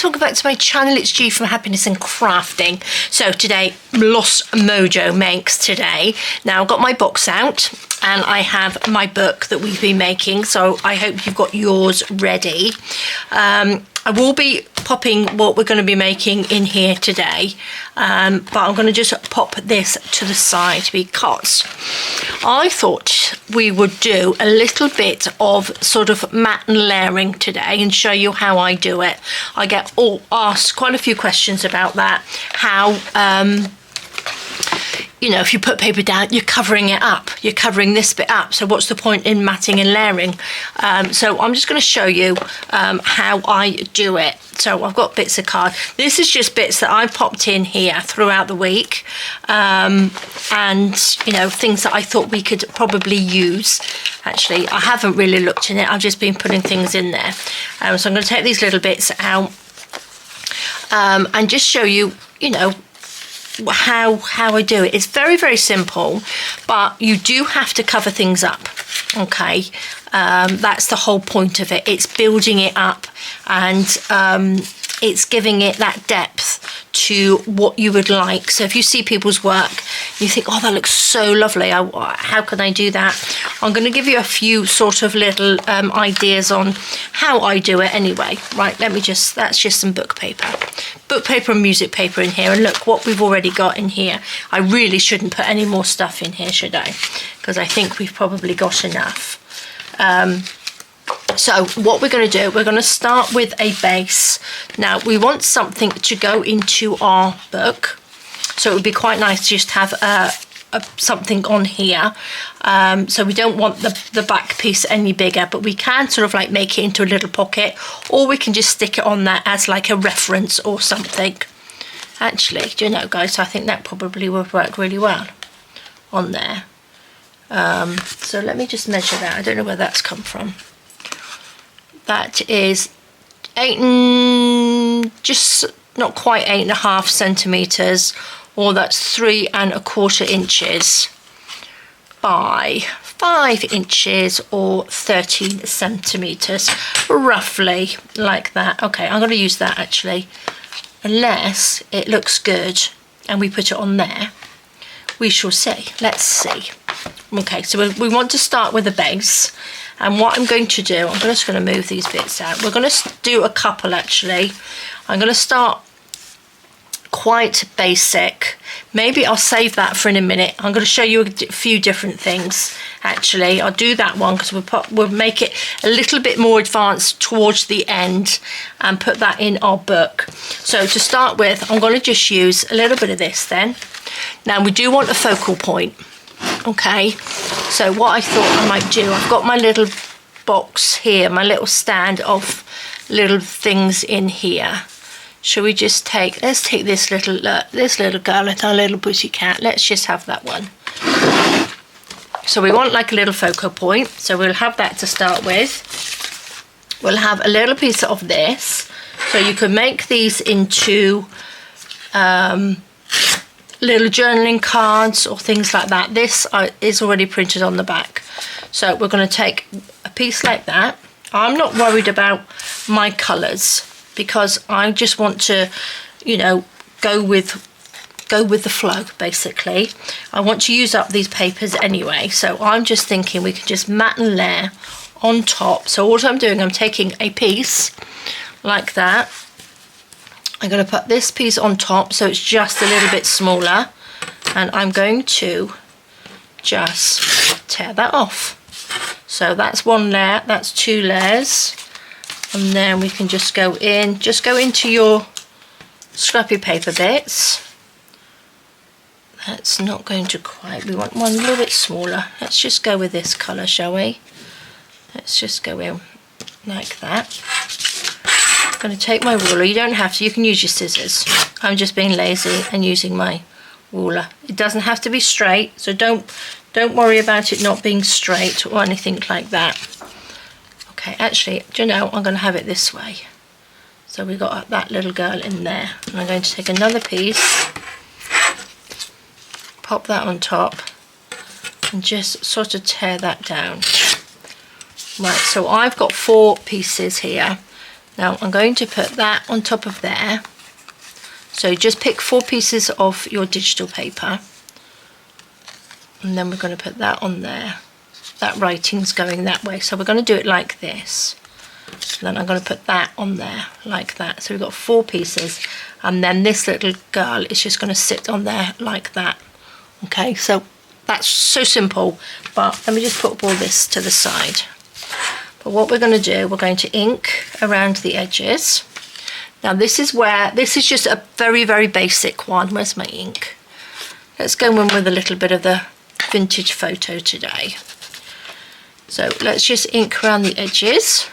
guys, welcome back to my channel. It's G from Happiness and Crafting. So today, Lost Mojo makes today. Now I've got my box out and I have my book that we've been making, so I hope you've got yours ready. I will be popping what we're going to be making in here today, but I'm going to just pop this to the side because I thought we would do a little bit of sort of matte and layering today and show you how I do it. I get asked quite a few questions about that, how you know, if you put paper down, you're covering it up. You're covering this bit up. So what's the point in matting and layering? So I'm just going to show you how I do it. So I've got bits of card. This is just bits that I've popped in here throughout the week. And, you know, things that I thought we could probably use. Actually, I haven't really looked in it. I've just been putting things in there. So I'm going to take these little bits out and just show you, you know, how I do it. It's very, very simple, but you do have to cover things up, okay? That's the whole point of it. It's building it up and it's giving it that depth to what you would like. So if you see people's work, you think, oh, that looks so lovely. How can I do that? I'm going to give you a few sort of little ideas on how I do it anyway. Right, let me just, that's just some book paper. Book paper and music paper in here. And look what we've already got in here. I really shouldn't put any more stuff in here, should I? Because I think we've probably got enough. So what we're going to do, we're going to start with a base. Now we want something to go into our book, so it would be quite nice to just have something on here. So we don't want the back piece any bigger, but we can sort of like make it into a little pocket, or we can just stick it on there as like a reference or something. Actually, do you know, guys, I think that probably would work really well on there. So let me just measure that. I don't know where that's come from. That is just not quite 8.5 centimeters, or that's 3 1/4 inches by 5 inches, or 13 centimeters, roughly like that. Okay, I'm going to use that actually, unless it looks good and we put it on there. We shall see. Let's see. Okay, so we want to start with a base, and what I'm going to do, I'm just going to move these bits out. We're going to do a couple actually. I'm going to start quite basic. Maybe I'll save that for in a minute. I'm going to show you a few different things actually. I'll do that one because we'll make it a little bit more advanced towards the end and put that in our book. So to start with, I'm going to just use a little bit of this then. Now we do want a focal point. Okay, so what I thought I might do, I've got my little box here, my little stand of little things in here. Shall we just take, let's take this little girl, it's our little pussy cat. Let's just have that one. So we want like a little focal point, so we'll have that to start with. We'll have a little piece of this, so you can make these into little journaling cards or things like that. This is already printed on the back, so we're going to take a piece like that. I'm not worried about my colours because I just want to, you know, go with the flow basically. I want to use up these papers anyway, so I'm just thinking we can just matte and layer on top. So what I'm doing, I'm taking a piece like that. I'm going to put this piece on top so it's just a little bit smaller, and I'm going to just tear that off. So that's one layer, that's 2 layers, and then we can just go into your scrappy paper bits. That's not going to quite, we want one a little bit smaller. Let's just go with this colour, shall we? Let's just go in like that. I'm going to take my ruler. You don't have to, you can use your scissors. I'm just being lazy and using my ruler. It doesn't have to be straight, so don't worry about it not being straight or anything like that. Okay, actually, do you know, I'm going to have it this way. So we got that little girl in there, and I'm going to take another piece, pop that on top, and just sort of tear that down. Right, so I've got 4 pieces here. Now I'm going to put that on top of there. So just pick 4 pieces of your digital paper, and then we're going to put that on there. That writing's going that way, so we're going to do it like this. And then I'm going to put that on there like that. So we've got 4 pieces, and then this little girl is just going to sit on there like that. Okay, so that's so simple, but let me just put all this to the side. But what we're going to do, we're going to ink around the edges. Now this is just a very, very basic one. Where's my ink? Let's go in with a little bit of the vintage photo today. So let's just ink around the edges.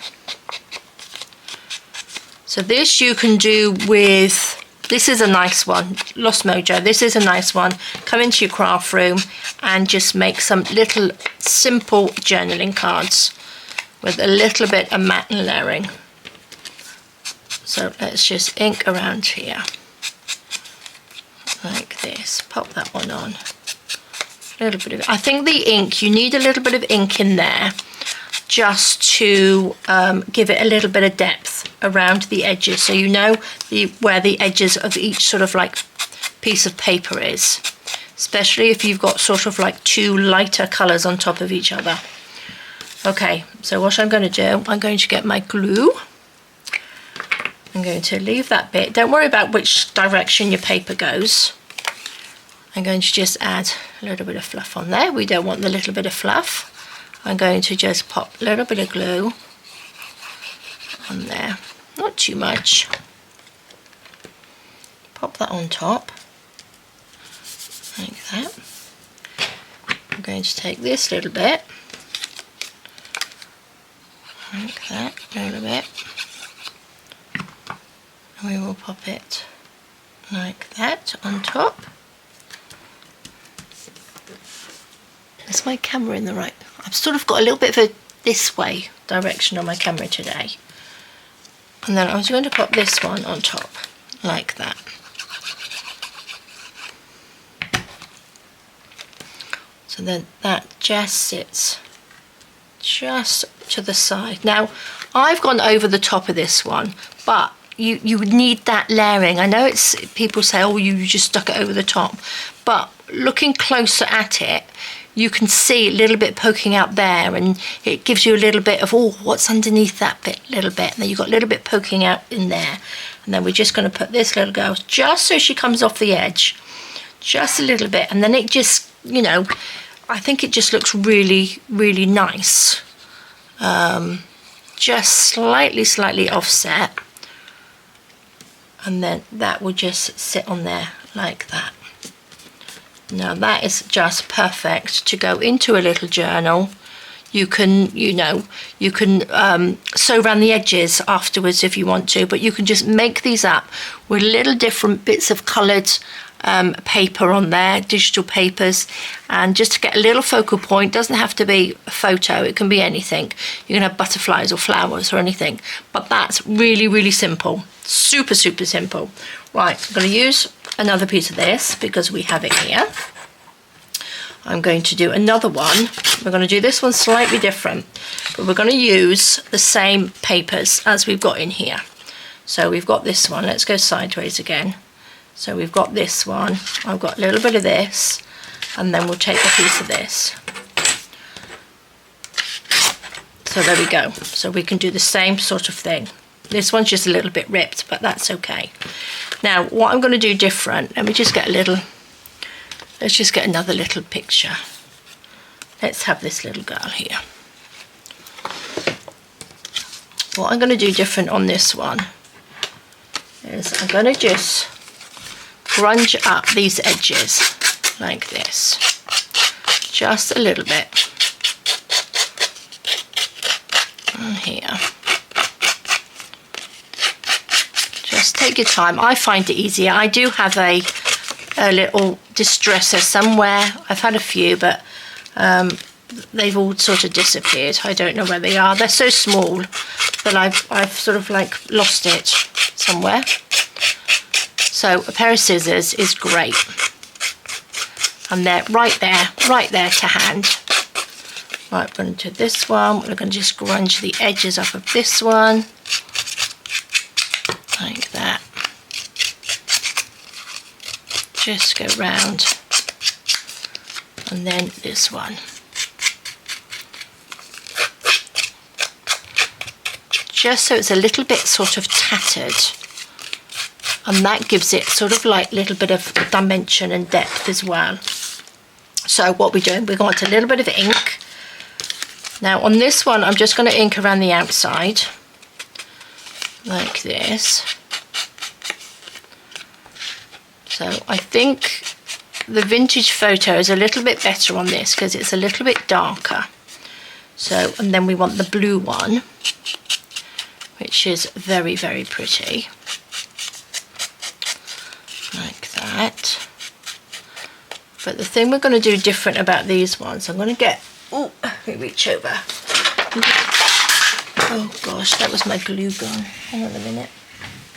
So this you can do with, this is a nice one, Lost Mojo, this is a nice one. Come into your craft room and just make some little simple journaling cards with a little bit of matte and layering. So let's just ink around here, like this. Pop that one on. A little bit of, I think the ink, you need a little bit of ink in there just to give it a little bit of depth around the edges, so you know where the edges of each sort of like piece of paper is, especially if you've got sort of like 2 lighter colours on top of each other. Okay, so what I'm going to do, I'm going to get my glue. I'm going to leave that bit. Don't worry about which direction your paper goes. I'm going to just add a little bit of fluff on there. We don't want the little bit of fluff. I'm going to just pop a little bit of glue on there. Not too much. Pop that on top. Like that. I'm going to take this little bit. Like that, a little bit. And we will pop it like that on top. Is my camera in the right? I've sort of got a little bit of a this way direction on my camera today. And then I was going to pop this one on top, like that. So then that just sits just to the side. Now, I've gone over the top of this one, but you would need that layering. I know it's, people say, oh, you just stuck it over the top, but looking closer at it, you can see a little bit poking out there, and it gives you a little bit of, oh, what's underneath that bit, little bit. And then you've got a little bit poking out in there. And then we're just going to put this little girl just so she comes off the edge, just a little bit. And then it just, you know, I think it just looks really, really nice. Just slightly offset. And then that will just sit on there like that. Now that is just perfect to go into a little journal. You can, you know, you can sew around the edges afterwards if you want to, but you can just make these up with little different bits of coloured paper on there, digital papers, and just to get a little focal point. Doesn't have to be a photo, it can be anything. You can have butterflies or flowers or anything, but that's really, really simple. Super simple. Right, I'm going to use another piece of this because we have it here. I'm going to do another one. We're going to do this one slightly different, but we're going to use the same papers as we've got in here. So we've got this one. Let's go sideways again. So we've got this one. I've got a little bit of this, and then we'll take a piece of this. So there we go. So we can do the same sort of thing. This one's just a little bit ripped, but that's okay. Now, what I'm going to do different, let me just get a little, let's just get another little picture. Let's have this little girl here. What I'm going to do different on this one is I'm going to just grunge up these edges like this. Just a little bit. And here. Just take your time. I find it easier. I do have a little distresser somewhere. I've had a few, but they've all sort of disappeared. I don't know where they are. They're so small that I've sort of like lost it somewhere. So a pair of scissors is great. And they're right there to hand. Right, we're going to do this one. We're going to just grunge the edges up of this one. just go round, and then this one. Just so it's a little bit sort of tattered, and that gives it sort of like a little bit of dimension and depth as well. So what we're doing, we're going to a little bit of ink. Now on this one, I'm just going to ink around the outside, like this. So I think the vintage photo is a little bit better on this because it's a little bit darker. So, and then we want the blue one, which is very, very pretty, like that. But the thing we're going to do different about these ones, I'm going to get, oh, let me reach over. Oh gosh, that was my glue gun. Hang on a minute.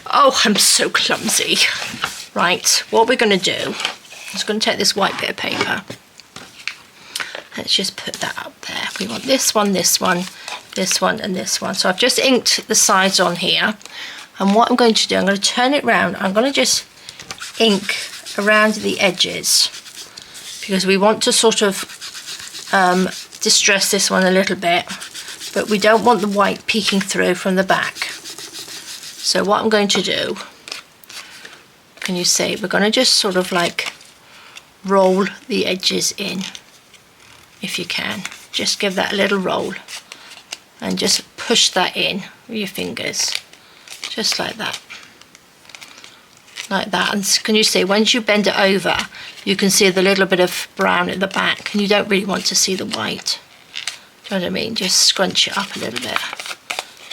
Oh, I'm so clumsy. Right, what we're going to do, I'm just going to take this white bit of paper. Let's just put that up there. We want this one, this one, this one, and this one. So I've just inked the sides on here. And what I'm going to do, I'm going to turn it round. I'm going to just ink around the edges, because we want to sort of distress this one a little bit, but we don't want the white peeking through from the back. So what I'm going to do, can you see, we're going to just sort of like roll the edges in, if you can. Just give that a little roll and just push that in with your fingers, just like that. Like that. And can you see, once you bend it over, you can see the little bit of brown at the back, and you don't really want to see the white. Do you know what I mean? Just scrunch it up a little bit,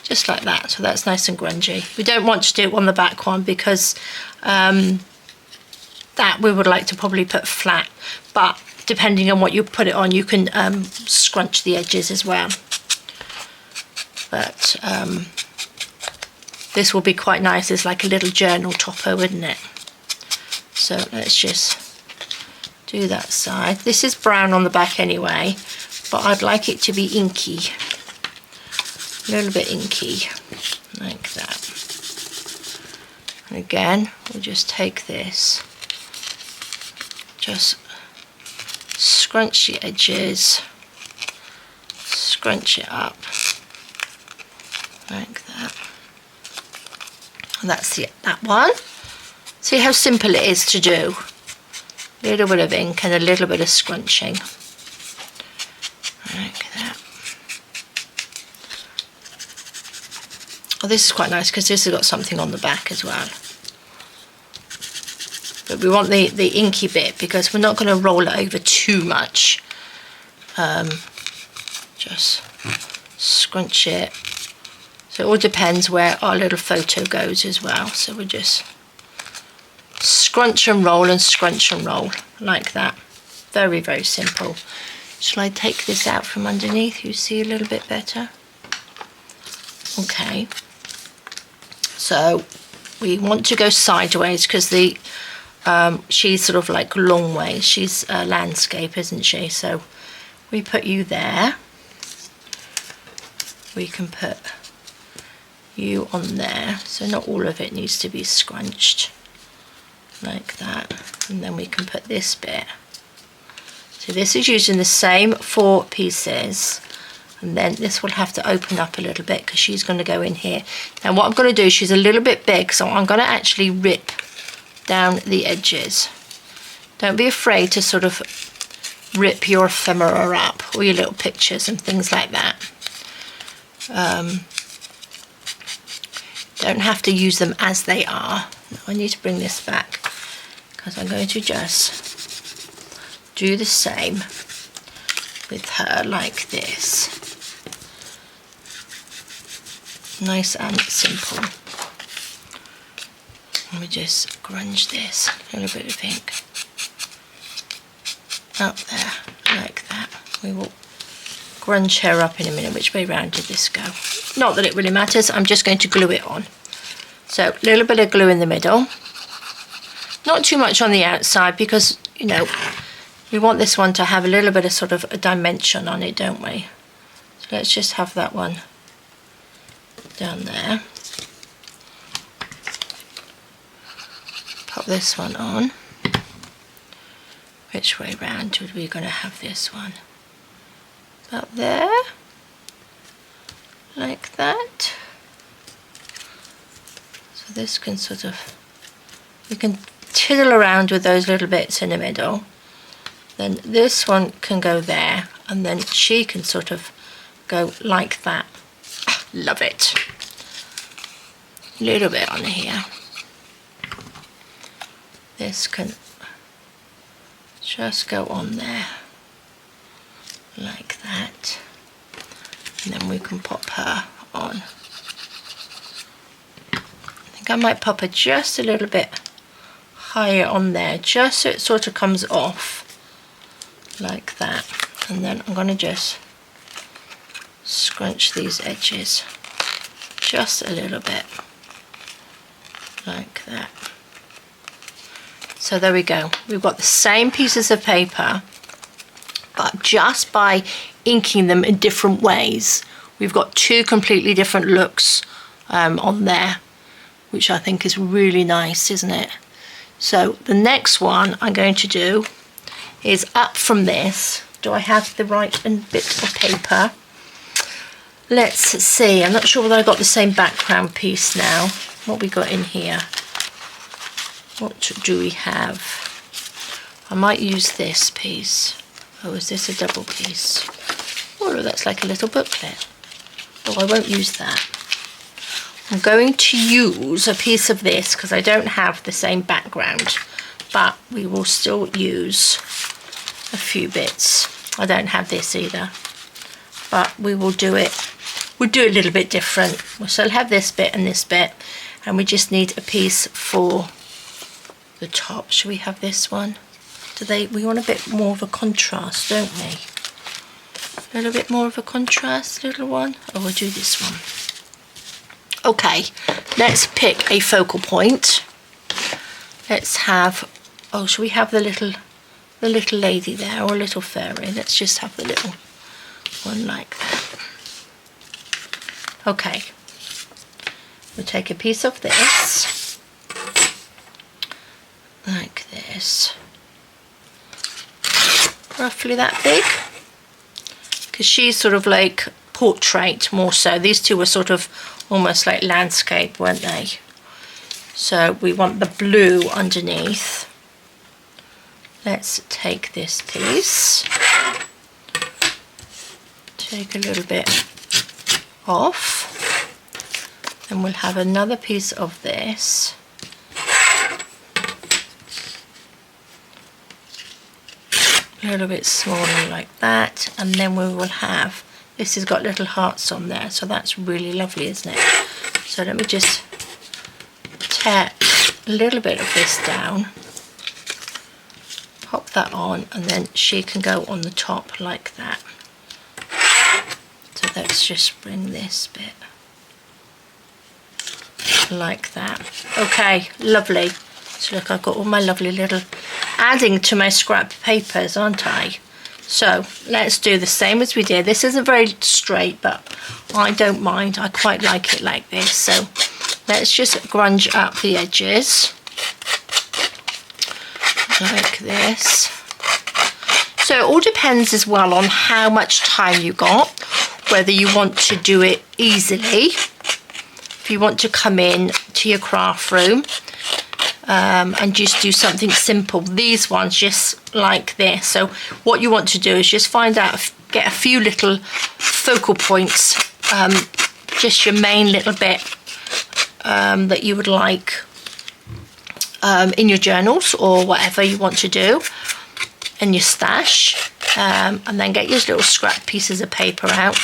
just like that. So that's nice and grungy. We don't want to do it on the back one because that we would like to probably put flat, but depending on what you put it on, you can scrunch the edges as well. But this will be quite nice. It's like a little journal topper, wouldn't it? So let's just do that side. This is brown on the back anyway, but I'd like it to be inky. A little bit inky, like that. And again, we'll just take this, just scrunch the edges, scrunch it up, like that. And that's that one. See how simple it is to do. A little bit of ink and a little bit of scrunching, like that. Oh, this is quite nice because this has got something on the back as well. But we want the inky bit because we're not going to roll it over too much. Just scrunch it. So it all depends where our little photo goes as well. So we just scrunch and roll, like that. Very, very simple. Shall I take this out from underneath? You see a little bit better? Okay. So we want to go sideways because the she's sort of like long way. She's a landscape, isn't she? So we put you there. We can put you on there. So not all of it needs to be scrunched, like that. And then we can put this bit. So this is using the same 4 pieces. And then this will have to open up a little bit because she's going to go in here. Now what I'm going to do, she's a little bit big, so I'm going to actually rip down the edges. Don't be afraid to sort of rip your ephemera up or your little pictures and things like that. Don't have to use them as they are. Now I need to bring this back because I'm going to just do the same with her like this. Nice and simple. And we just grunge this, a little bit of ink up there, like that. We will grunge her up in a minute. Which way round did this go? Not that it really matters, I'm just going to glue it on. So a little bit of glue in the middle. Not too much on the outside because, you know, we want this one to have a little bit of sort of a dimension on it, don't we? So let's just have that one down there. Pop this one on. Which way round are we going to have this one? About there, like that. So this can sort of, you can tiddle around with those little bits in the middle. Then this one can go there, and then she can sort of go like that. Love it. A little bit on here. This can just go on there like that, and then we can pop her on. I think I might pop her just a little bit higher on there, just so it sort of comes off like that. And then I'm going to just scrunch these edges just a little bit like that. So there we go. We've got the same pieces of paper, but just by inking them in different ways, we've got two completely different looks on there, which I think is really nice, isn't it? So the next one I'm going to do is up from this. Do I have the right bit of paper? Let's see. I'm not sure whether I got the same background piece now. What we got in here? What do we have? I might use this piece. Oh, is this a double piece? Oh, that's like a little booklet. Oh, I won't use that. I'm going to use a piece of this because I don't have the same background, but we will still use a few bits. I don't have this either, but we will do it. We'll do it a little bit different. We'll still have this bit and this bit, and we just need a piece for the top. Should we have this one? We want a bit more of a contrast, don't we? A little bit more of a contrast, little one. Oh, we'll do this one. Okay, let's pick a focal point. Let's have, oh, should we have the little lady there, or a little fairy? Let's just have the little one like that. Okay, we'll take a piece of this, like this, roughly that big, because she's sort of like portrait more so. These two were sort of almost like landscape, weren't they? So we want the blue underneath. Let's take this piece, take a little bit off, and we'll have another piece of this. A little bit smaller like that, and then we will have, this has got little hearts on there, so that's really lovely, isn't it? So let me just tear a little bit of this down, pop that on, and then she can go on the top like that. So let's just bring this bit like that. Okay, lovely. So look, I've got all my lovely little, adding to my scrap papers, aren't I? So let's do the same as we did. This isn't very straight, but I don't mind. I quite like it like this. So let's just grunge up the edges like this. So it all depends as well on how much time you got, whether you want to do it easily, if you want to come in to your craft room and just do something simple. These ones just like this. So what you want to do is just find out, get a few little focal points, just your main little bit that you would like in your journals or whatever you want to do in your stash, and then get your little scrap pieces of paper out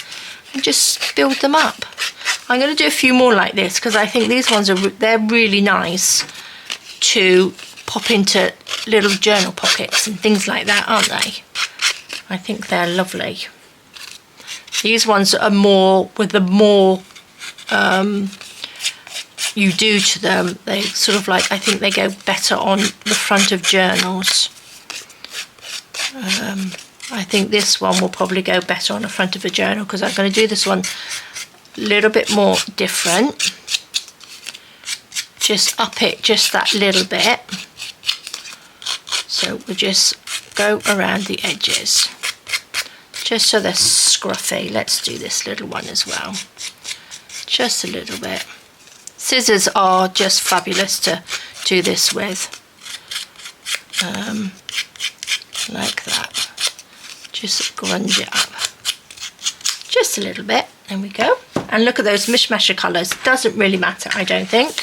and just build them up. I'm going to do a few more like this because I think these ones they're really nice to pop into little journal pockets and things like that, aren't they? I think they're lovely. These ones are more, with the more you do to them, they sort of like, I think they go better on the front of journals. I think this one will probably go better on the front of a journal because I'm going to do this one a little bit more different. Just up it just that little bit. So we'll just go around the edges, just so they're scruffy. Let's do this little one as well, just a little bit. Scissors are just fabulous to do this with, like that. Just grunge it up just a little bit. There we go. And look at those mishmash of colours. Doesn't really matter, I don't think.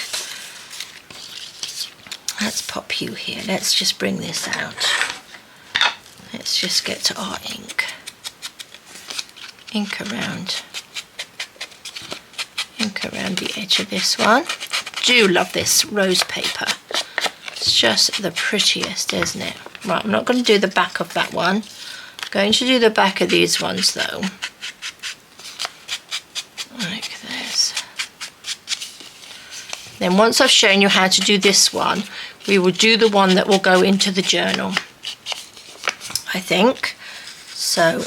Let's pop you here. Let's just bring this out. Let's just get to our ink. Ink around the edge of this one. Do love this rose paper. It's just the prettiest, isn't it? Right, I'm not going to do the back of that one. I'm going to do the back of these ones though. Like this. Then once I've shown you how to do this one, we will do the one that will go into the journal, I think. So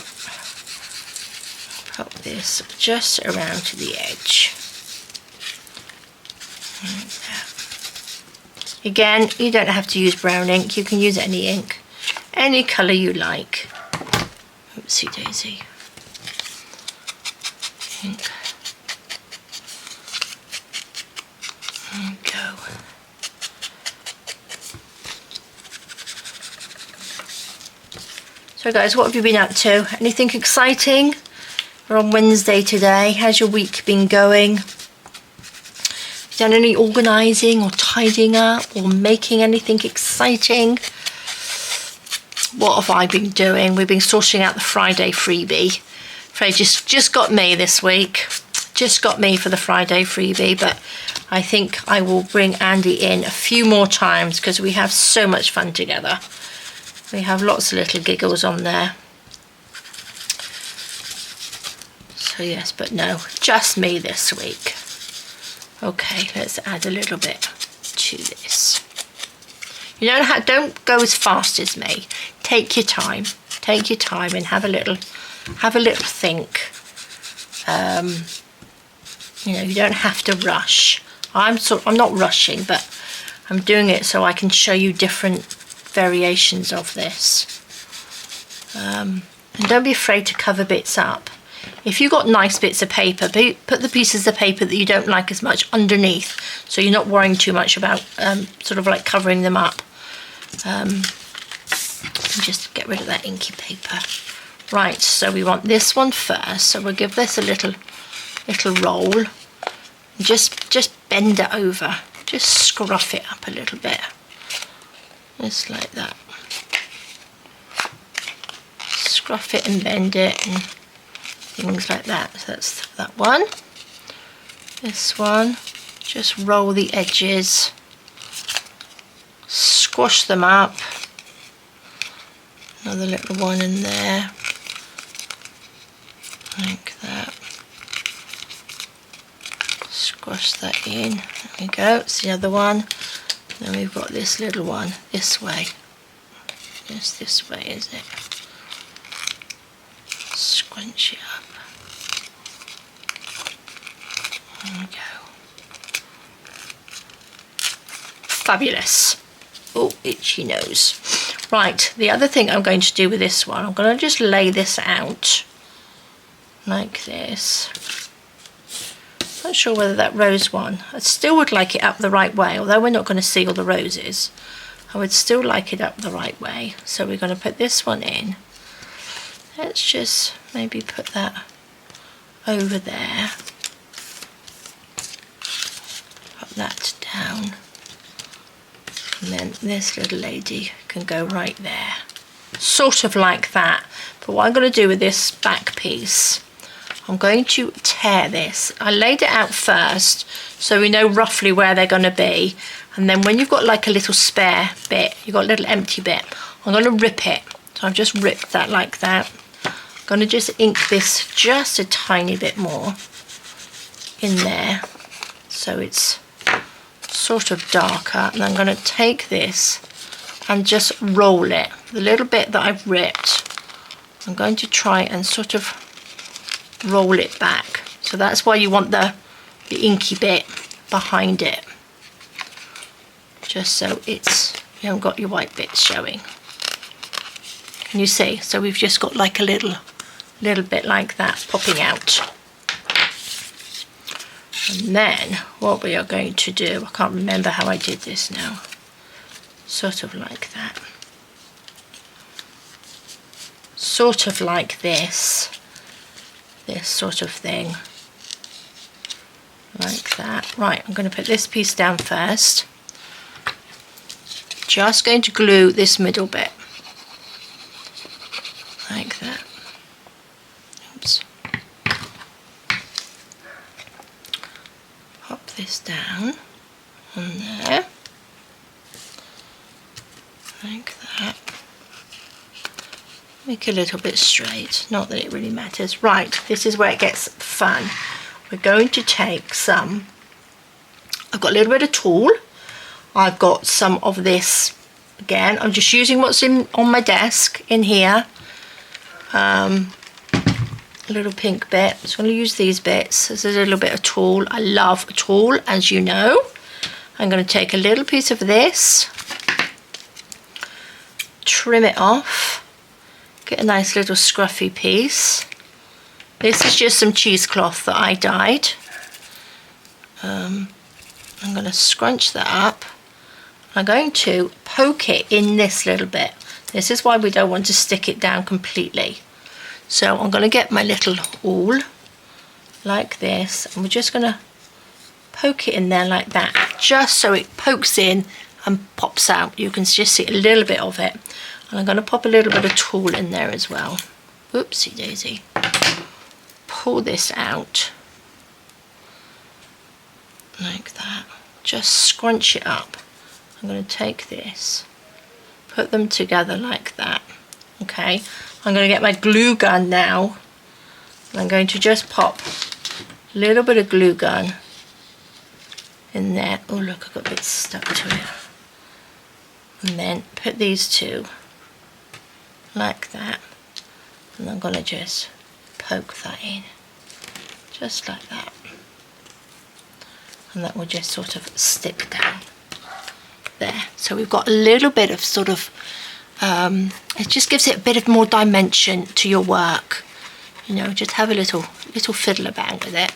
pop this just around to the edge. Like that. Again, you don't have to use brown ink, you can use any ink, any colour you like. Oopsie daisy. Ink. There we go. So guys, what have you been up to? Anything exciting? We're on Wednesday today. How's your week been going? Done any organising or tidying up or making anything exciting? What have I been doing? We've been sorting out the Friday freebie. Friday just got me this week. Just got me for the Friday freebie, but I think I will bring Andy in a few more times because we have so much fun together. We have lots of little giggles on there. So yes, but no, just me this week. Okay, let's add a little bit to this. You don't go as fast as me. Take your time. Take your time and have a little think. You know, you don't have to rush. I'm not rushing, but I'm doing it so I can show you different variations of this. And don't be afraid to cover bits up. If you've got nice bits of paper, put the pieces of paper that you don't like as much underneath, so you're not worrying too much about sort of like covering them up. And just get rid of that inky paper. Right, so we want this one first, so we'll give this a little roll. Just bend it over. Just scruff it up a little bit. Just like that. Scruff it and bend it and things like that. So that's that one. This one, just roll the edges, squash them up. Another little one in there, like that. Squash that in. There we go. It's the other one. Then we've got this little one this way. Just this way, is it? Scrunch it up. There we go. Fabulous. Oh, itchy nose. Right, the other thing I'm going to do with this one, I'm going to just lay this out like this. Not sure whether that rose one, I still would like it up the right way, although we're not going to see all the roses. I would still like it up the right way. So we're going to put this one in. Let's just maybe put that over there. Put that down. And then this little lady can go right there. Sort of like that. But what I'm going to do with this back piece, I'm going to tear this. I laid it out first so we know roughly where they're going to be. And then when you've got like a little spare bit, you've got a little empty bit, I'm going to rip it. So I've just ripped that like that. I'm going to just ink this just a tiny bit more in there so it's sort of darker. And I'm going to take this and just roll it. The little bit that I've ripped, I'm going to try and sort of roll it back. So that's why you want the inky bit behind it, just so you haven't got your white bits showing. Can you see? So we've just got like a little bit like that popping out. And then what we are going to do, I can't remember how I did this now, sort of like that. Sort of like this sort of thing. Like that. Right, I'm going to put this piece down first. Just going to glue this middle bit. Like that. Oops. Pop this down on there. Like that. Make a little bit straight, not that it really matters. Right, this is where it gets fun. We're going to take some, I've got a little bit of tulle, I've got some of this, again, I'm just using what's on my desk in here, a little pink bit, so I'm going to use these bits. There's a little bit of tulle, I love tulle, as you know. I'm going to take a little piece of this, trim it off, get a nice little scruffy piece. This is just some cheesecloth that I dyed. I'm going to scrunch that up. I'm going to poke it in this little bit. This is why we don't want to stick it down completely. So I'm going to get my little awl like this, and we're just going to poke it in there like that, just so it pokes in and pops out. You can just see a little bit of it. And I'm going to pop a little bit of tulle in there as well. Oopsie daisy. Pull this out like that. Just scrunch it up. I'm going to take this, put them together like that. Okay, I'm going to get my glue gun now. I'm going to just pop a little bit of glue gun in there. Oh look, I've got a bit stuck to it. And then put these two like that, and I'm going to just poke that in, just like that, and that will just sort of stick down there. So we've got a little bit of sort of, it just gives it a bit of more dimension to your work, you know, just have a little fiddle about with it,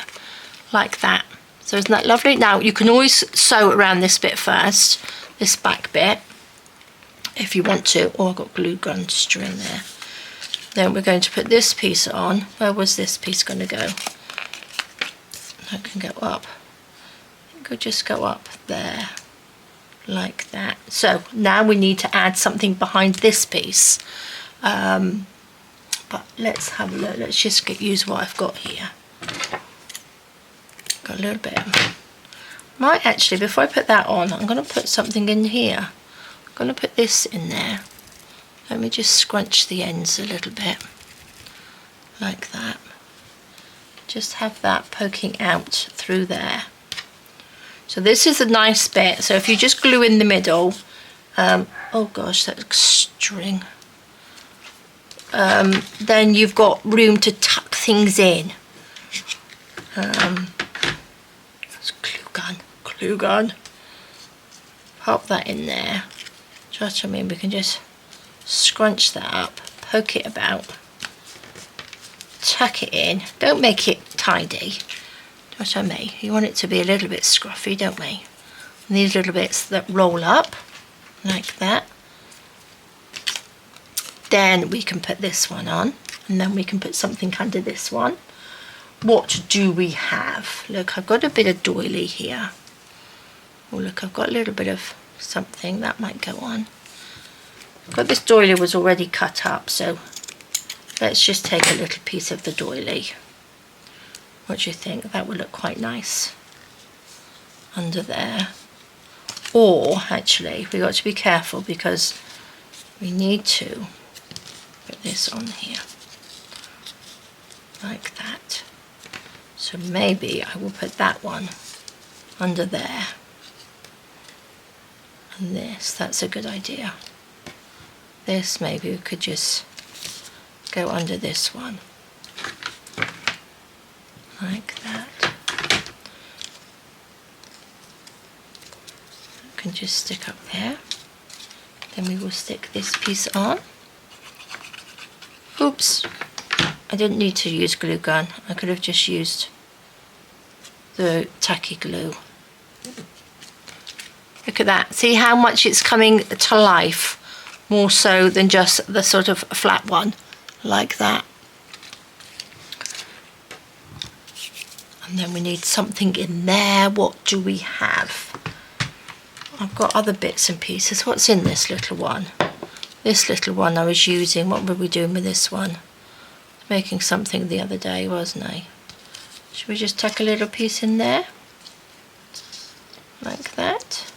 like that. So isn't that lovely? Now you can always sew around this bit first, this back bit, if you want to. Oh, I've got glue gun string there. Then we're going to put this piece on. Where was this piece going to go? That can go up. It could just go up there, like that. So now we need to add something behind this piece. But let's have a look. Let's just use what I've got here. Got a little bit. Might actually, before I put that on, I'm going to put something in here. I'm going to put this in there. Let me just scrunch the ends a little bit, like that. Just have that poking out through there. So this is a nice bit. So if you just glue in the middle, oh gosh, that string. Then you've got room to tuck things in. That's glue gun. Pop that in there. Just, I mean, we can just scrunch that up, poke it about, tuck it in. Don't make it tidy. What I mean, you want it to be a little bit scruffy, don't we? And these little bits that roll up like that. Then we can put this one on, and then we can put something under this one. What do we have? Look, I've got a bit of doily here. Oh look, I've got a little bit of something that might go on. I've got this doily was already cut up, so let's just take a little piece of the doily. What do you think? That would look quite nice under there. Or actually, we've got to be careful because we need to put this on here like that. So maybe I will put that one under there. And this, that's a good idea. This maybe we could just go under this one. Like that. It can just stick up there. Then we will stick this piece on. Oops, I didn't need to use glue gun. I could have just used the tacky glue. Look at that. See how much it's coming to life, more so than just the sort of flat one, like that. And then we need something in there. What do we have? I've got other bits and pieces. What's in this little one? This little one I was using. What were we doing with this one? Making something the other day, wasn't I? Should we just tuck a little piece in there? Like that.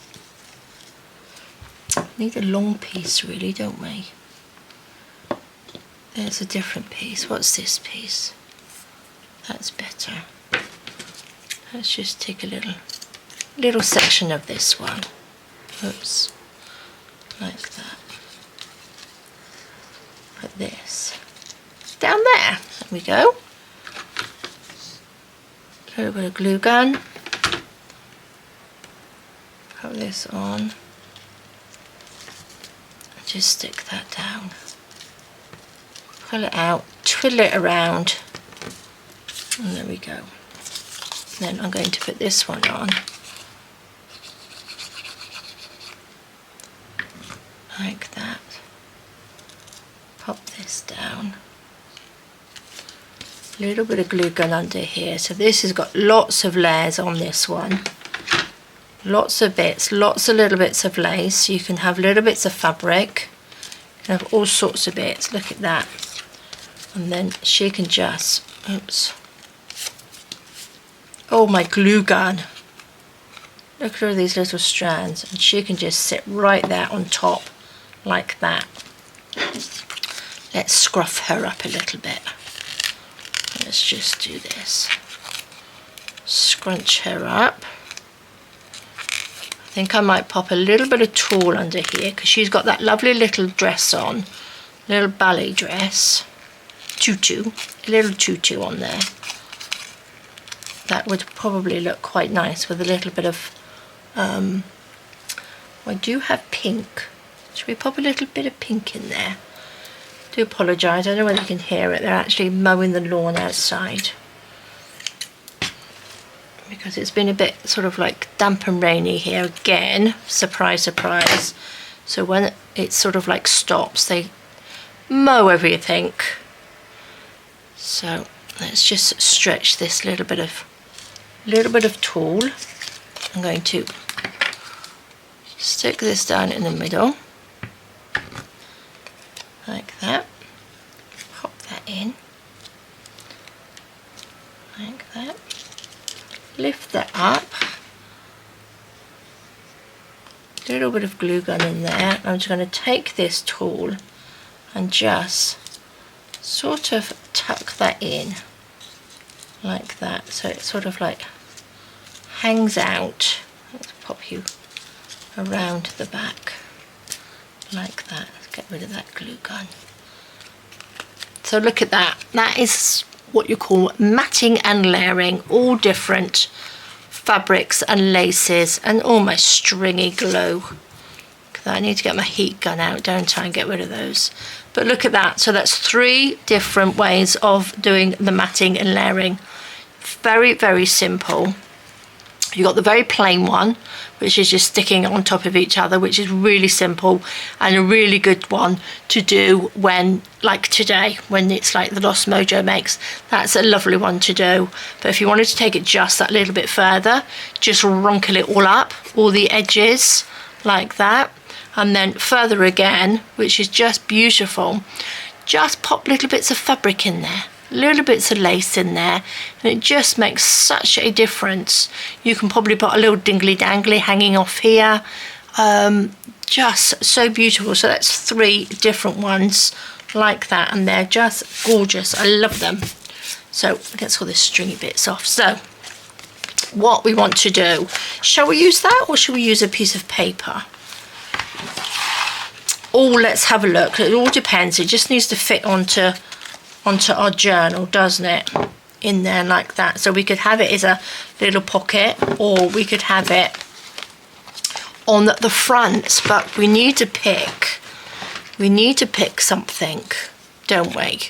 Need a long piece really, don't we? There's a different piece. What's this piece? That's better. Let's just take a little section of this one. Oops. Like that. Put this down there. There we go. A little bit of glue gun. Put this on. Just stick that down. Pull it out, twiddle it around, and there we go. Then I'm going to put this one on. Like that. Pop this down. A little bit of glue gun under here. So this has got lots of layers on this one. Lots of bits, lots of little bits of lace. You can have little bits of fabric. You can have all sorts of bits. Look at that. And then she can just, oops. Oh, my glue gun. Look at all these little strands. And she can just sit right there on top like that. Let's scruff her up a little bit. Let's just do this. Scrunch her up. I think I might pop a little bit of tulle under here because she's got that lovely little dress on, little ballet dress, tutu, a little tutu on there. That would probably look quite nice with a little bit of, I do have pink. Should we pop a little bit of pink in there? I do apologise, I don't know whether you can hear it, they're actually mowing the lawn outside. Because it's been a bit sort of like damp and rainy here again, surprise surprise. So when it sort of like stops, they mow everything. So let's just stretch this little bit of tulle. I'm going to stick this down in the middle like that. Pop that in like that. Lift that up, a little bit of glue gun in there. I'm just going to take this tool and just sort of tuck that in like that, so it sort of like hangs out. Let's pop you around the back like that. Let's get rid of that glue gun. So look at that. That is what you call matting and layering, all different fabrics and laces, and all my stringy glue. I need to get my heat gun out, don't I, and get rid of those. But look at that. So that's 3 different ways of doing the matting and layering. Very, very simple. You've got the very plain one, which is just sticking on top of each other, which is really simple and a really good one to do when, like today, when it's like the Lost Mojo makes. That's a lovely one to do. But if you wanted to take it just that little bit further, just wrinkle it all up, all the edges, like that. And then further again, which is just beautiful, just pop little bits of fabric in there. Little bits of lace in there, and it just makes such a difference. You can probably put a little dingly dangly hanging off here, just so beautiful. So that's 3 different ones like that, and they're just gorgeous. I love them. So let's all the stringy bits off. So what we want to do, shall we use that, or shall we use a piece of paper? Oh, let's have a look. It all depends. It just needs to fit onto our journal, doesn't it, in there like that. So we could have it as a little pocket, or we could have it on the front, but we need to pick something, don't we?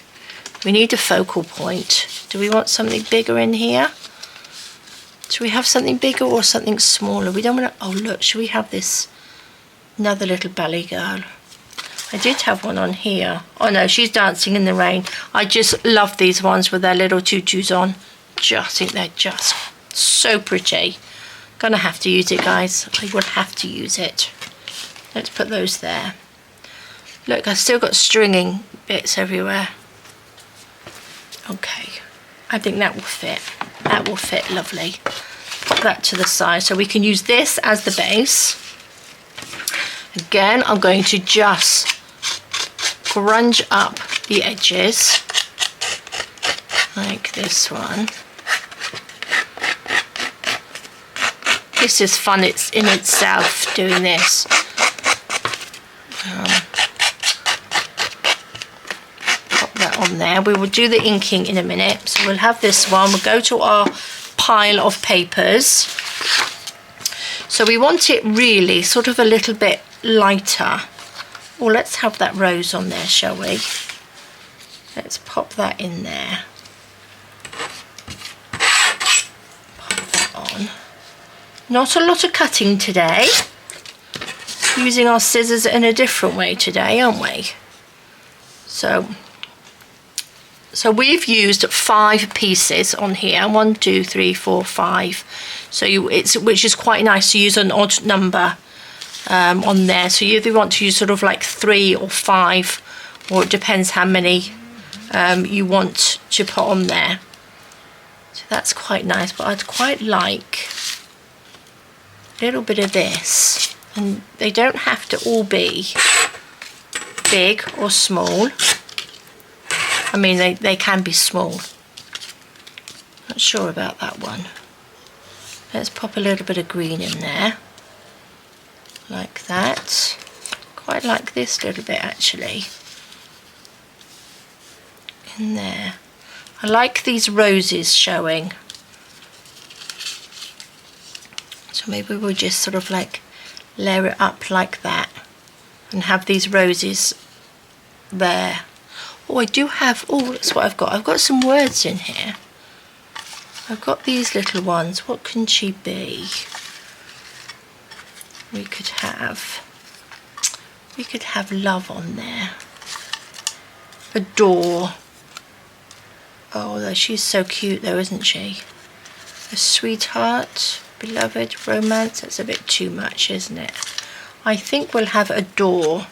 We need a focal point. Do we want something bigger in here? Do we have something bigger or something smaller? We don't want to... Oh, look, should we have this... Another little belly girl. I did have one on here. Oh, no, she's dancing in the rain. I just love these ones with their little tutus on. I think they're just so pretty. Gonna have to use it, guys. I will have to use it. Let's put those there. Look, I've still got stringing bits everywhere. Okay, I think that will fit. That will fit lovely. Pop that to the side so we can use this as the base. Again, I'm going to just grunge up the edges like this one. This is fun, it's in itself doing this. Pop that on there. We will do the inking in a minute. So we'll have this one. We'll go to our pile of papers. So we want it really sort of a little bit lighter. Well, let's have that rose on there, shall we? Let's pop that in there. Pop that on. Not a lot of cutting today. Using our scissors in a different way today, aren't we? So we've used 5 pieces on here. 1, 2, 3, 4, 5. So which is quite nice to use an odd number on there. So you either want to use sort of like 3 or 5, or it depends how many you want to put on there. So that's quite nice, but I'd quite like a little bit of this. And they don't have to all be big or small. I mean, they can be small. Not sure about that one. Let's pop a little bit of green in there. Like that. Quite like this little bit, actually. In there. I like these roses showing. So maybe we'll just sort of like layer it up like that and have these roses there. Oh, I do have, oh, that's what I've got. I've got some words in here. I've got these little ones. What can she be? We could have love on there. Adore. Oh, she's so cute though, isn't she? A sweetheart. Beloved, romance, that's a bit too much, isn't it? I think we'll have adore.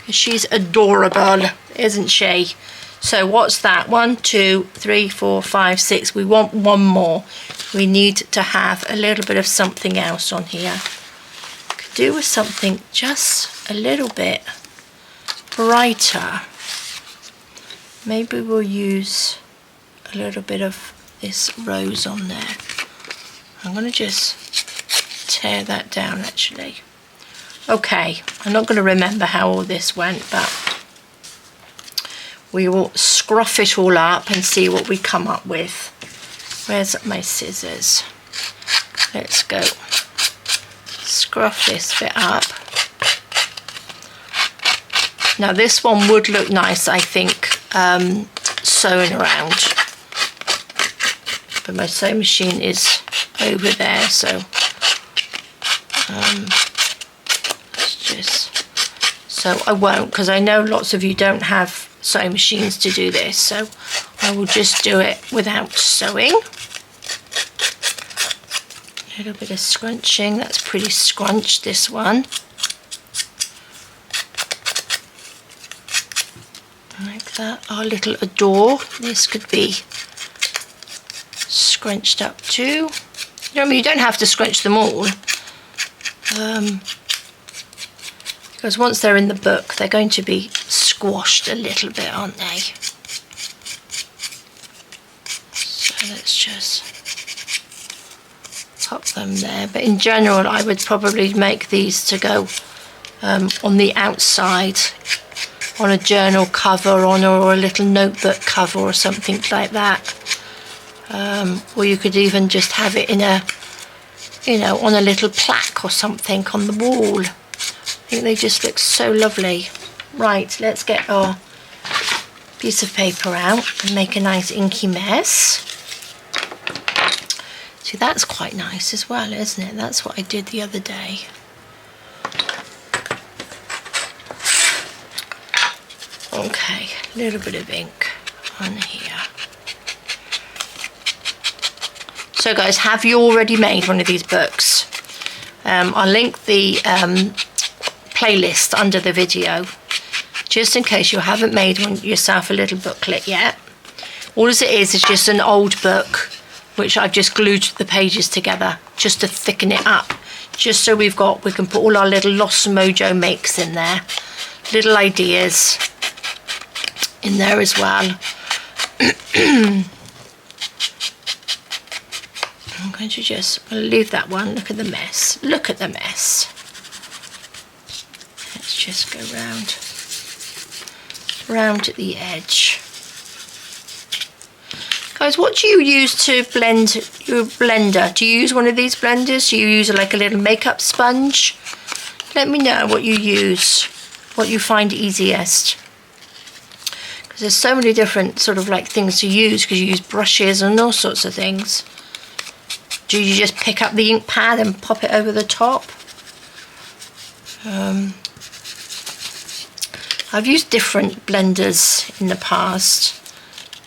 She's adorable, isn't she? So what's that? 1, 2, 3, 4, 5, 6. We want one more. We need to have a little bit of something else on here. Could do with something just a little bit brighter. Maybe we'll use a little bit of this rose on there. I'm going to just tear that down, actually. Okay, I'm not going to remember how all this went, but we will scruff it all up and see what we come up with. Where's my scissors? Let's go. Scruff this bit up. Now this one would look nice, I think, sewn around. But my sewing machine is over there, so so I won't, because I know lots of you don't have sewing machines to do this, so I will just do it without sewing. A little bit of scrunching. That's pretty scrunched, this one. Like that. Our little adore. This could be scrunched up too. I mean, you don't have to scrunch them all, because once they're in the book, they're going to be squashed a little bit, aren't they? So let's just pop them there. But in general, I would probably make these to go on the outside, on a journal cover, or a little notebook cover or something like that. Or you could even just have it in a, on a little plaque or something on the wall. I think they just look so lovely. Right, let's get our piece of paper out and make a nice inky mess. See, that's quite nice as well, isn't it? That's what I did the other day. Okay, a little bit of ink on here. So guys, have you already made one of these books? I'll link the playlist under the video, just in case you haven't made one yourself, a little booklet yet. All it is just an old book, which I've just glued the pages together just to thicken it up, just so we can put all our little Lost Mojo makes in there, little ideas in there as well. I'm going to just leave that one. Look at the mess. Look at the mess. Let's just go round at the edge. Guys, what do you use to blend your blender? Do you use one of these blenders? Do you use like a little makeup sponge? Let me know what you use, what you find easiest. Because there's so many different sort of like things to use, because you use brushes and all sorts of things. Do you just pick up the ink pad and pop it over the top? I've used different blenders in the past.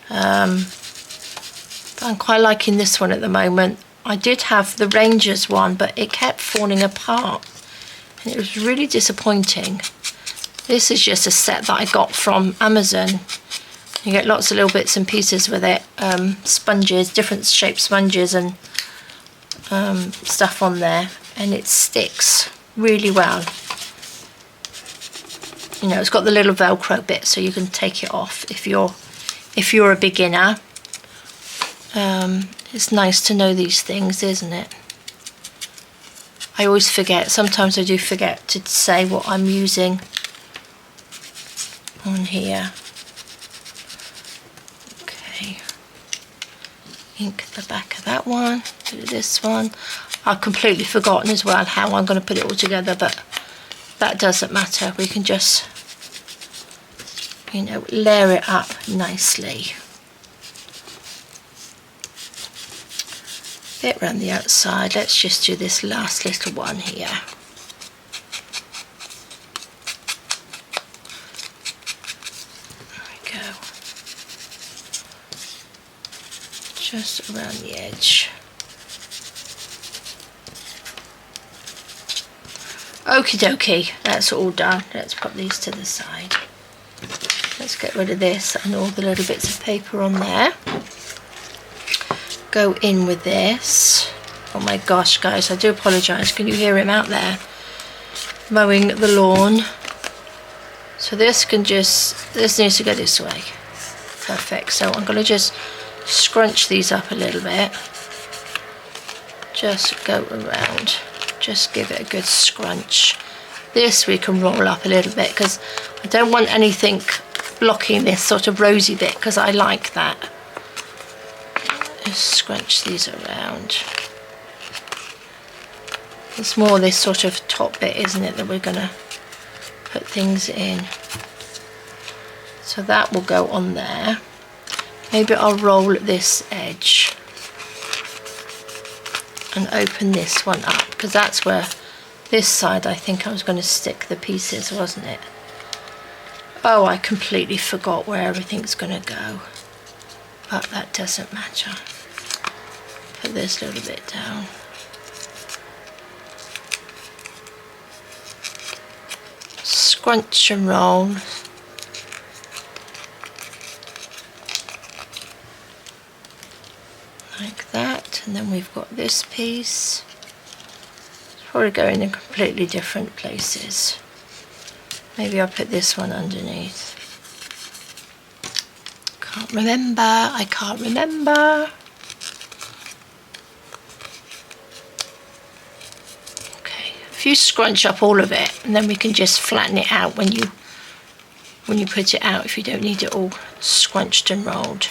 I'm quite liking this one at the moment. I did have the Rangers one, but it kept falling apart and it was really disappointing. This is just a set that I got from Amazon. You get lots of little bits and pieces with it, sponges, different shaped sponges and stuff on there, and it sticks really well. You know, it's got the little Velcro bit, so you can take it off if you're a beginner. It's nice to know these things, isn't it? I always forget. Sometimes I do forget to say what I'm using on here. Okay. Ink the back of that one. Do this one. I've completely forgotten as well how I'm going to put it all together, but that doesn't matter. We can just, you know, layer it up nicely. Bit around the outside. Let's just do this last little one here. There we go. Just around the edge. Okie dokie, that's all done. Let's put these to the side. Let's get rid of this and all the little bits of paper on there. Go in with this. Oh my gosh, guys, I do apologise. Can you hear him out there mowing the lawn? So this needs to go this way. Perfect. So I'm going to just scrunch these up a little bit. Just go around. Just give it a good scrunch. This we can roll up a little bit, because I don't want anything blocking this sort of rosy bit, because I like that. Just scrunch these around. It's more this sort of top bit, isn't it, that we're going to put things in. So that will go on there. Maybe I'll roll this edge and open this one up, because that's where this side I think I was going to stick the pieces, wasn't it? Oh, I completely forgot where everything's going to go, but that doesn't matter. Put this little bit down. Scrunch and roll. Like that, and then we've got this piece. It's probably going in completely different places. Maybe I'll put this one underneath. Can't remember, I can't remember. Okay, if you scrunch up all of it, and then we can just flatten it out when you put it out, if you don't need it all scrunched and rolled.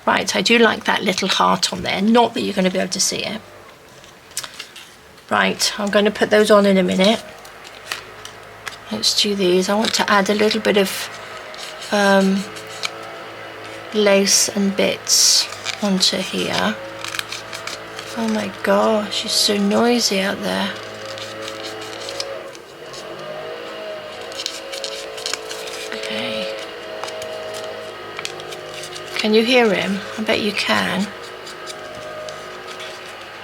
Right, I do like that little heart on there, not that you're going to be able to see it. Right, I'm going to put those on in a minute. Let's do these. I want to add a little bit of lace and bits onto here. Oh my gosh, it's so noisy out there. Okay. Can you hear him? I bet you can.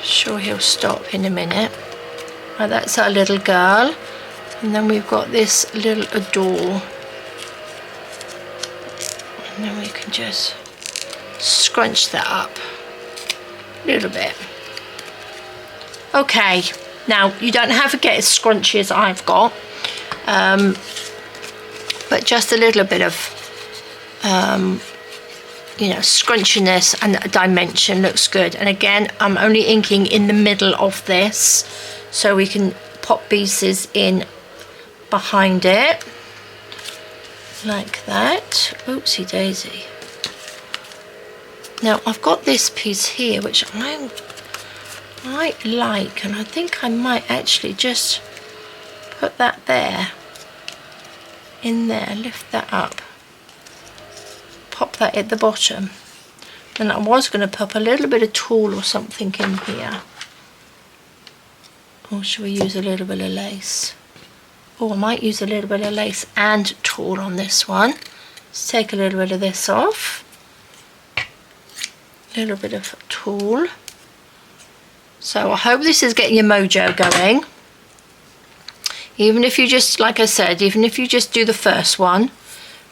Sure he'll stop in a minute. Right, that's our little girl. And then we've got this little adore. And then we can just scrunch that up a little bit. Okay, now you don't have to get as scrunchy as I've got, but just a little bit of, you know, scrunchiness and dimension looks good. And again, I'm only inking in the middle of this, so we can pop pieces in behind it, like that. Oopsie daisy. Now I've got this piece here, which I might like, and I think I might actually just put that there, in there, lift that up, pop that at the bottom. And I was going to pop a little bit of tulle or something in here. Or should we use a little bit of lace? Oh, I might use a little bit of lace and tulle on this one. Let's take a little bit of this off. A little bit of tulle. So I hope this is getting your mojo going. Even if you just, like I said, even if you just do the first one,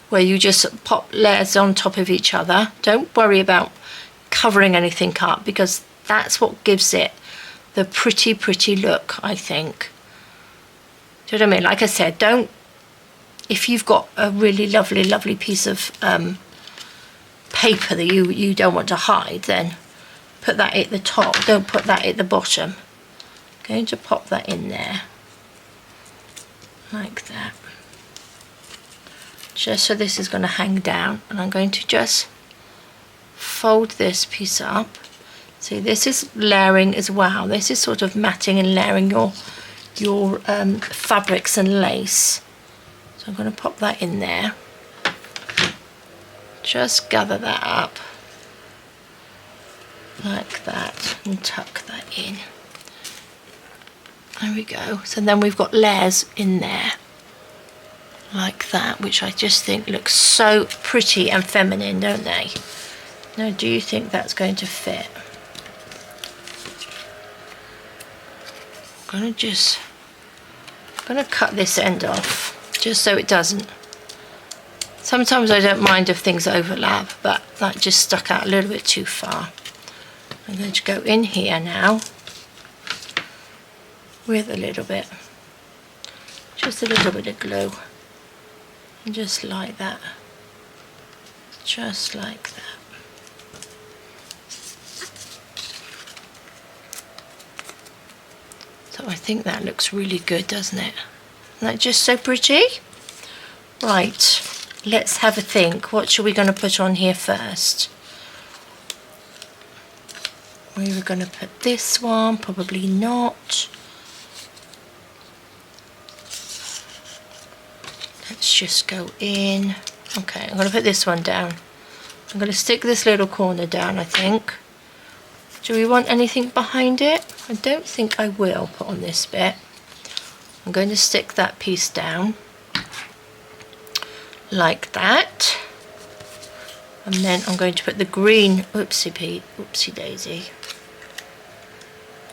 where you just pop layers on top of each other, don't worry about covering anything up, because that's what gives it the pretty look, I think. Do you know what I mean? Like I said, don't, if you've got a really lovely piece of paper that you don't want to hide, then put that at the top, don't put that at the bottom. I'm going to pop that in there, like that. Just so this is going to hang down, and I'm going to just fold this piece up. See, this is layering as well. This is sort of matting and layering your fabrics and lace. So I'm going to pop that in there. Just gather that up like that and tuck that in. There we go. So then we've got layers in there like that, which I just think looks so pretty and feminine, don't they? Now, do you think that's going to fit? I'm going to cut this end off just so it doesn't. Sometimes I don't mind if things overlap, but that just stuck out a little bit too far. I'm going to go in here now with a little bit, just a little bit of glue, and just like that, just like that. So I think that looks really good, doesn't it? Isn't that just so pretty? Right, let's have a think. What should we going to put on here first? We were going to put this one, probably not. Let's just go in. Okay, I'm going to put this one down. I'm going to stick this little corner down, I think. Do we want anything behind it? I don't think I will put on this bit. I'm going to stick that piece down like that. And then I'm going to put the green, oopsie daisy.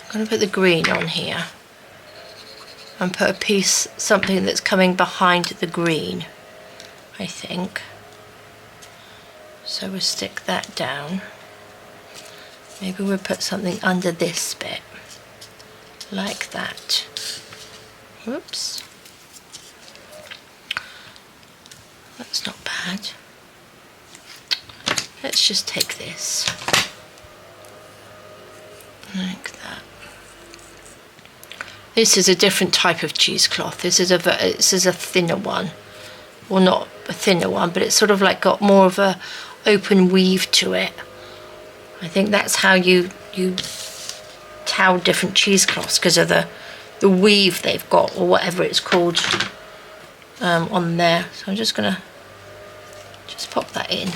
I'm going to put the green on here and put a piece, something that's coming behind the green, I think. So we'll stick that down. Maybe we'll put something under this bit, like that. Whoops. That's not bad. Let's just take this, like that. This is a different type of cheesecloth. This is a thinner one. Well, not a thinner one, but it's sort of like got more of a open weave to it. I think that's how you towel different cheesecloths, because of the weave they've got, or whatever it's called, on there. So I'm just gonna pop that in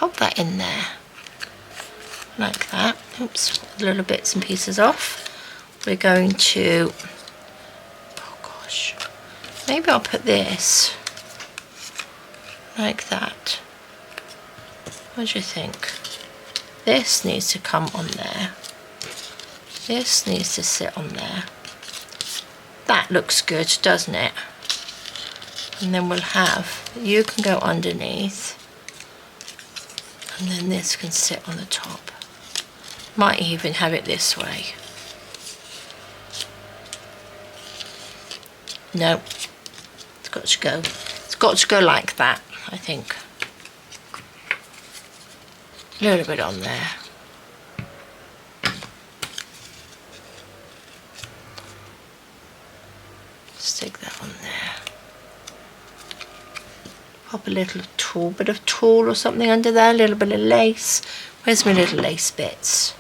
pop that in there like that. Oops, little bits and pieces off. We're going to, oh gosh, maybe I'll put this like that. What do you think? This needs to come on there. This needs to sit on there. That looks good, doesn't it? And then we'll have, you can go underneath, and then this can sit on the top. Might even have it this way. No, it's got to go. It's got to go like that, I think. A little bit on there. Stick that on there. Pop a little bit of tulle or something under there, a little bit of lace. Where's my little lace bits?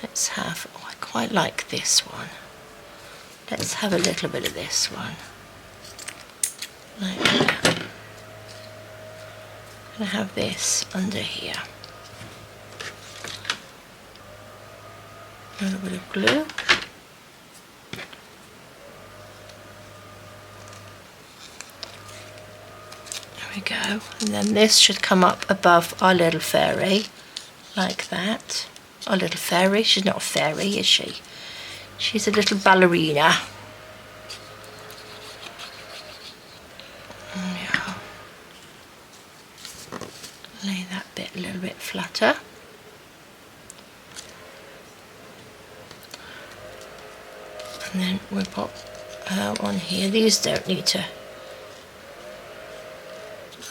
Let's have, oh, I quite like this one. Let's have a little bit of this one. Like that. I'm going to have this under here. A little bit of glue. There we go. And then this should come up above our little fairy, like that. Our little fairy, she's not a fairy, is she? She's a little ballerina. Yeah. Lay that bit a little bit flatter. And then we'll pop on here. These don't need to.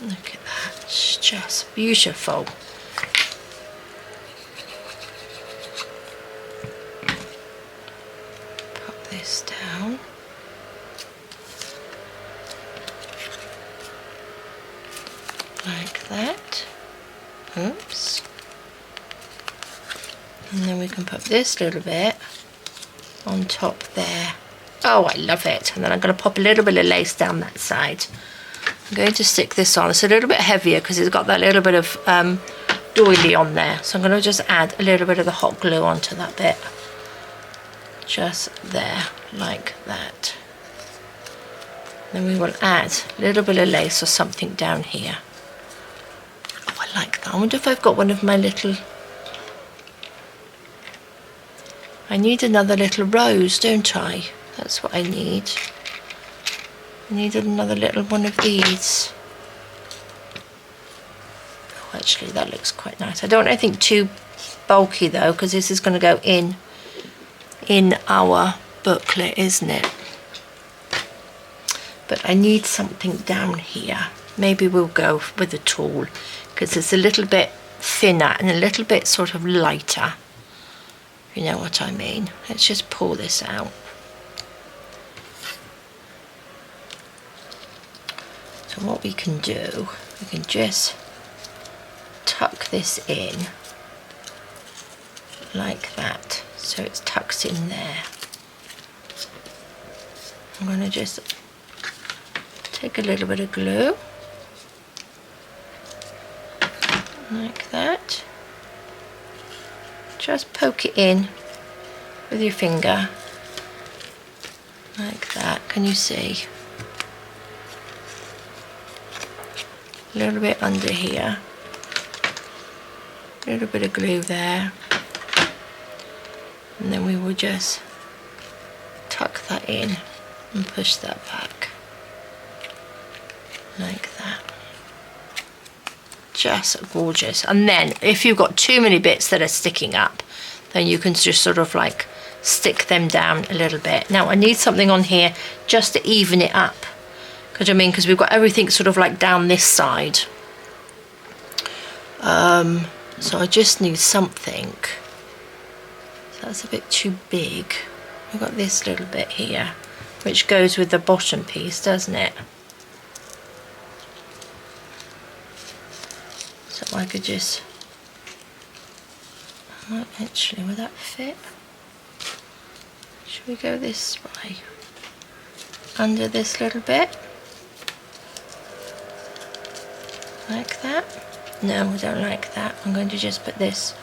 Look at that, it's just beautiful. Pop this down. Like that. Oops. And then we can put this little bit on top there. Oh, I love it. And then I'm going to pop a little bit of lace down that side. I'm going to stick this on. It's a little bit heavier because it's got that little bit of doily on there. So I'm going to just add a little bit of the hot glue onto that bit. Just there, like that. Then we will add a little bit of lace or something down here. Oh, I like that. I wonder if I've got one of my little... I need another little rose, don't I? That's what I need. I need another little one of these. Oh, actually, that looks quite nice. I don't want anything too bulky though, because this is going to go in our booklet, isn't it? But I need something down here. Maybe we'll go with the tulle, because it's a little bit thinner and a little bit sort of lighter. You know what I mean? Let's just pull this out. So what we can do, we can just tuck this in like that, so it's tucked in there. I'm going to just take a little bit of glue, like that. Just poke it in with your finger, like that. Can you see? A little bit under here, a little bit of glue there, and then we will just tuck that in and push that back like that. Just gorgeous. And then if you've got too many bits that are sticking up, then you can just sort of like stick them down a little bit. Now I need something on here just to even it up. Because we've got everything sort of like down this side. So I just need something. So that's a bit too big. We've got this little bit here, which goes with the bottom piece, doesn't it? So I could just, actually, would that fit? Should we go this way? Under this little bit? Like that. No, I don't like that. I'm going to just put this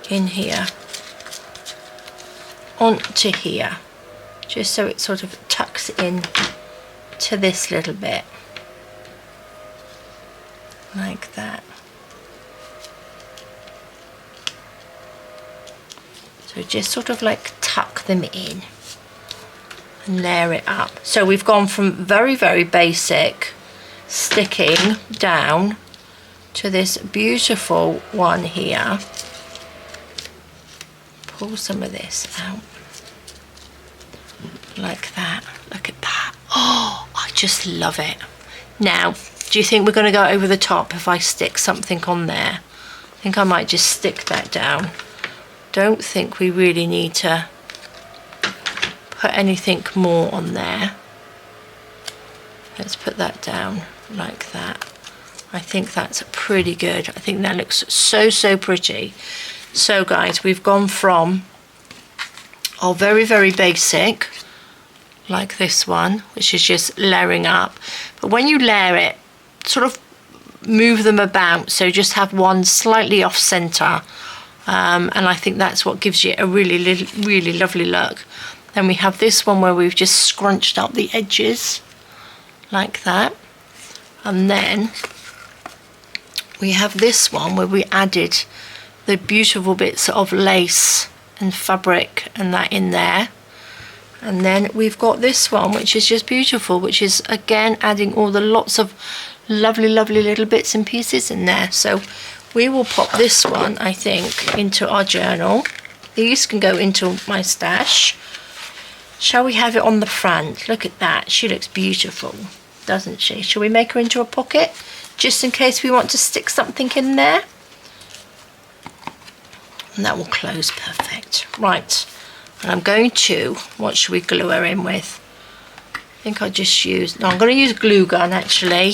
in here, onto here, just so it sort of tucks in to this little bit, like that. So just sort of like tuck them in and layer it up. So we've gone from very, very basic sticking down to this beautiful one here. Pull some of this out like that. Look at that. Oh, I just love it. Now, do you think we're going to go over the top if I stick something on there? I think I might just stick that down. Don't think we really need to put anything more on there. Let's put that down like that. I think that's pretty good. I think that looks so, so pretty. So guys, we've gone from our very, very basic, like this one, which is just layering up. But when you layer it, sort of move them about, so just have one slightly off center. And I think that's what gives you a really, really lovely look. Then we have this one where we've just scrunched up the edges like that. And then we have this one where we added the beautiful bits of lace and fabric and that in there. And then we've got this one, which is just beautiful, which is again adding all the lots of lovely, lovely little bits and pieces in there. So we will pop this one, I think, into our journal. These can go into my stash. Shall we have it on the front? Look at that. She looks beautiful, doesn't she? Shall we make her into a pocket, just in case we want to stick something in there? And that will close perfect. Right. And I'm going to, what should we glue her in with? I think I'll just use, no, I'm going to use glue gun actually.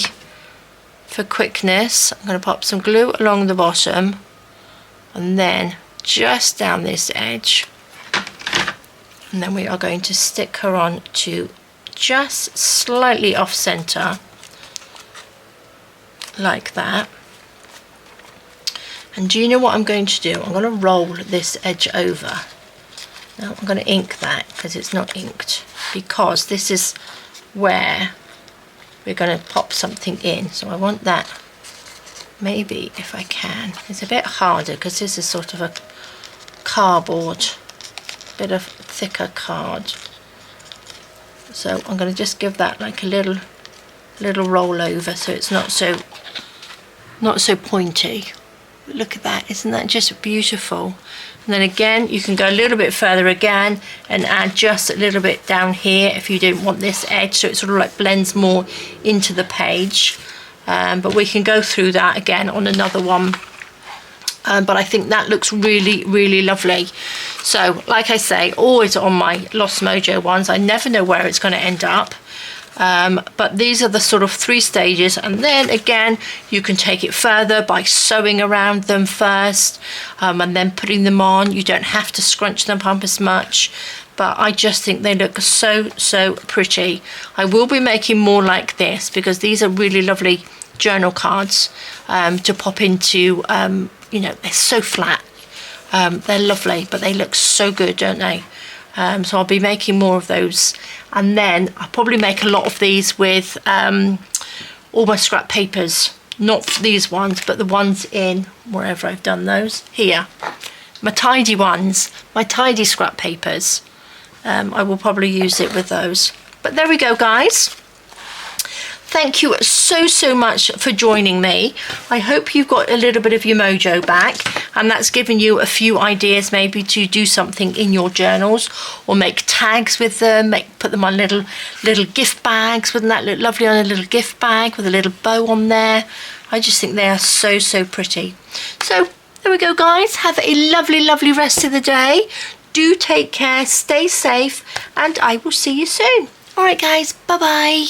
For quickness, I'm going to pop some glue along the bottom and then just down this edge. And then we are going to stick her on to just slightly off center, like that. And do you know what I'm going to do? I'm going to roll this edge over. Now I'm going to ink that because it's not inked, because this is where we're going to pop something in. So I want that, maybe if I can. It's a bit harder because this is sort of a cardboard, bit of thicker card. So I'm going to just give that like a little roll over so it's not so pointy. But look at that, isn't that just beautiful? And then again, you can go a little bit further again and add just a little bit down here if you don't want this edge, so it sort of like blends more into the page. But we can go through that again on another one. But I think that looks really, really lovely. So, like I say, always on my Lost Mojo ones, I never know where it's going to end up. But these are the sort of 3 stages, and then again you can take it further by sewing around them first and then putting them on. You don't have to scrunch them up as much, but I just think they look so, so pretty. I will be making more like this because these are really lovely journal cards to pop into. You know, they're so flat, they're lovely, but they look so good, don't they? So I'll be making more of those, and then I'll probably make a lot of these with all my scrap papers, not these ones, but the ones in wherever I've done those, here, my tidy ones, my tidy scrap papers. I will probably use it with those. But there we go, guys. Thank you so, so much for joining me. I hope you've got a little bit of your mojo back, and that's given you a few ideas maybe to do something in your journals, or make tags with them, put them on little gift bags. Wouldn't that look lovely on a little gift bag with a little bow on there? I just think they are so, so pretty. So there we go, guys. Have a lovely, lovely rest of the day. Do take care, stay safe, and I will see you soon. All right, guys, bye-bye.